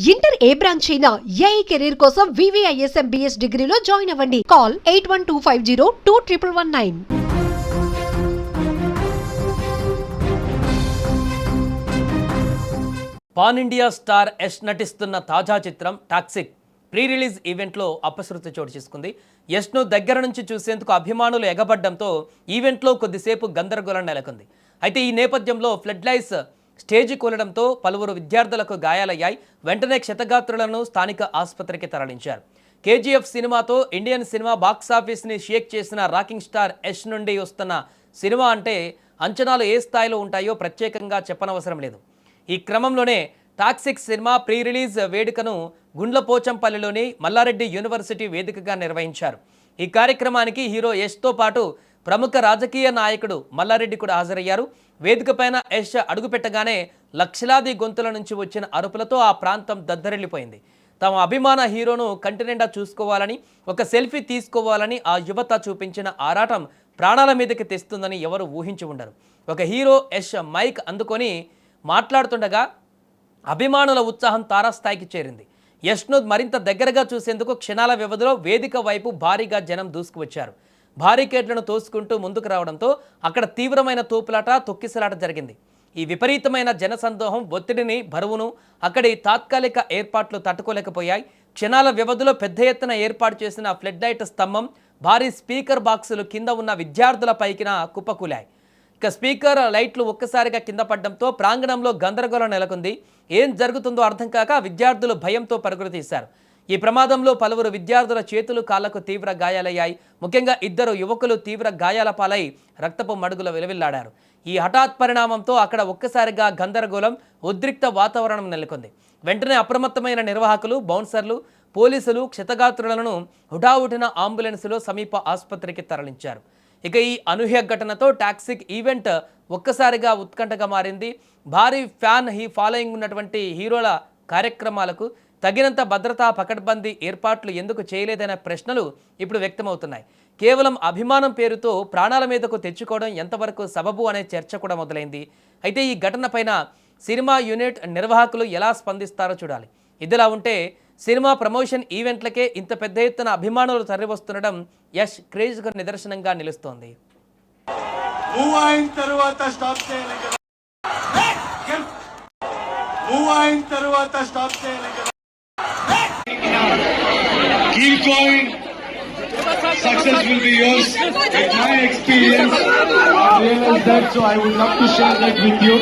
Inter ఏ branch అయినా AI career కోసం వివిఐఎస్ఎం BS డిగ్రీలో జాయిన్ అవ్వండి. Call 8125021119. Pan India star Yash నటిస్తున్న తాజా చిత్రం టాక్సిక్ ప్రీ రిలీజ్ ఈవెంట్లో అపశృతి చోటు చేసుకుంది. యష్ను దగ్గర నుంచి చూసేందుకు అభిమానులు ఎగబడ్డంతో ఈవెంట్లో కొద్దిసేపు గందరగోళం నెలకొంది. అయితే ఈ నేపథ్యంలో ఫ్లడ్ లైట్స్ స్టేజి కూలడంతో పలువురు విద్యార్థులకు గాయాలయ్యాయి. వెంటనే క్షతగాత్రులను స్థానిక ఆసుపత్రికి తరలించారు. కేజీఎఫ్ సినిమాతో ఇండియన్ సినిమా బాక్సాఫీస్ని షేక్ చేసిన రాకింగ్ స్టార్ యష్ నుండి వస్తున్న సినిమా అంటే అంచనాలు ఏ స్థాయిలో ఉంటాయో ప్రత్యేకంగా చెప్పనవసరం లేదు. ఈ క్రమంలోనే టాక్సిక్ సినిమా ప్రీ రిలీజ్ వేడుకను గుండ్లపోచంపల్లిలోని మల్లారెడ్డి యూనివర్సిటీ వేదికగా నిర్వహించారు. ఈ కార్యక్రమానికి హీరో యష్తో పాటు ప్రముఖ రాజకీయ నాయకుడు మల్లారెడ్డి కూడా హాజరయ్యారు. వేదికపైన యష్ అడుగుపెట్టగానే లక్షలాది గొంతుల నుంచి వచ్చిన అరుపులతో ఆ ప్రాంతం దద్దరిల్లిపోయింది. తమ అభిమాన హీరోను కంటినిండా చూసుకోవాలని, ఒక సెల్ఫీ తీసుకోవాలని ఆ యువత చూపించిన ఆరాటం ప్రాణాల మీదకి తెస్తుందని ఎవరు ఊహించి ఉండరు. ఒక హీరో యష్ మైక్ అందుకొని మాట్లాడుతుండగా అభిమానుల ఉత్సాహం తారాస్థాయికి చేరింది. యష్ను మరింత దగ్గరగా చూసేందుకు క్షణాల వ్యవధిలో వేదిక వైపు భారీగా జనం దూసుకువచ్చారు. బారికేడ్లను తోసుకుంటూ ముందుకు రావడంతో అక్కడ తీవ్రమైన తోపులాట, తొక్కిసలాట జరిగింది. ఈ విపరీతమైన జనసందోహం ఒత్తిడిని, బరువును అక్కడి తాత్కాలిక ఏర్పాట్లు తట్టుకోలేకపోయాయి. క్షణాల వ్యవధిలో పెద్ద ఎత్తున ఏర్పాటు చేసిన ఫ్లడ్ లైట్ స్తంభం, భారీ స్పీకర్ బాక్సులు కింద ఉన్న విద్యార్థుల పైకిన కుప్పకూలాయి. ఇక స్పీకర్ లైట్లు ఒక్కసారిగా కింద పడడంతో ప్రాంగణంలో గందరగోళం నెలకొంది. ఏం జరుగుతుందో అర్థం కాక విద్యార్థులు భయంతో పరుగులు తీశారు. ఈ ప్రమాదంలో పలువురు విద్యార్థుల చేతులు, కాళ్లకు తీవ్ర గాయాలయ్యాయి. ముఖ్యంగా ఇద్దరు యువకులు తీవ్ర గాయాల పాలై రక్తపు మడుగుల వెలువెల్లాడారు. ఈ హఠాత్ పరిణామంతో అక్కడ ఒక్కసారిగా గందరగోళం, ఉద్రిక్త వాతావరణం నెలకొంది. వెంటనే అప్రమత్తమైన నిర్వాహకులు, బౌన్సర్లు, పోలీసులు క్షతగాత్రులను హుటాహుటిన అంబులెన్సులో సమీప ఆసుపత్రికి తరలించారు. ఇక ఈ అనూహ్య ఘటనతో టాక్సిక్ ఈవెంట్ ఒక్కసారిగా ఉత్కంఠగా మారింది. భారీ ఫ్యాన్ ఫాలోయింగ్ ఉన్నటువంటి హీరోల కార్యక్రమాలకు తగినంత భద్రతా పకడ్బందీ ఏర్పాట్లు ఎందుకు చేయలేదనే ప్రశ్నలు ఇప్పుడు వ్యక్తమవుతున్నాయి. కేవలం అభిమానం పేరుతో ప్రాణాల మీదకు తెచ్చుకోవడం ఎంతవరకు సబబు అనే చర్చ కూడా మొదలైంది. అయితే ఈ ఘటన పైన సినిమా యూనిట్ నిర్వాహకులు ఎలా స్పందిస్తారో చూడాలి. ఇదిలా ఉంటే సినిమా ప్రమోషన్ ఈవెంట్లకే ఇంత పెద్ద ఎత్తున అభిమానులు తరలివస్తుండడం యష్ క్రేజ్కు నిదర్శనంగా నిలుస్తోంది. Keep going. Success will be yours. In my experience, I realized that, so I would love to share that with you.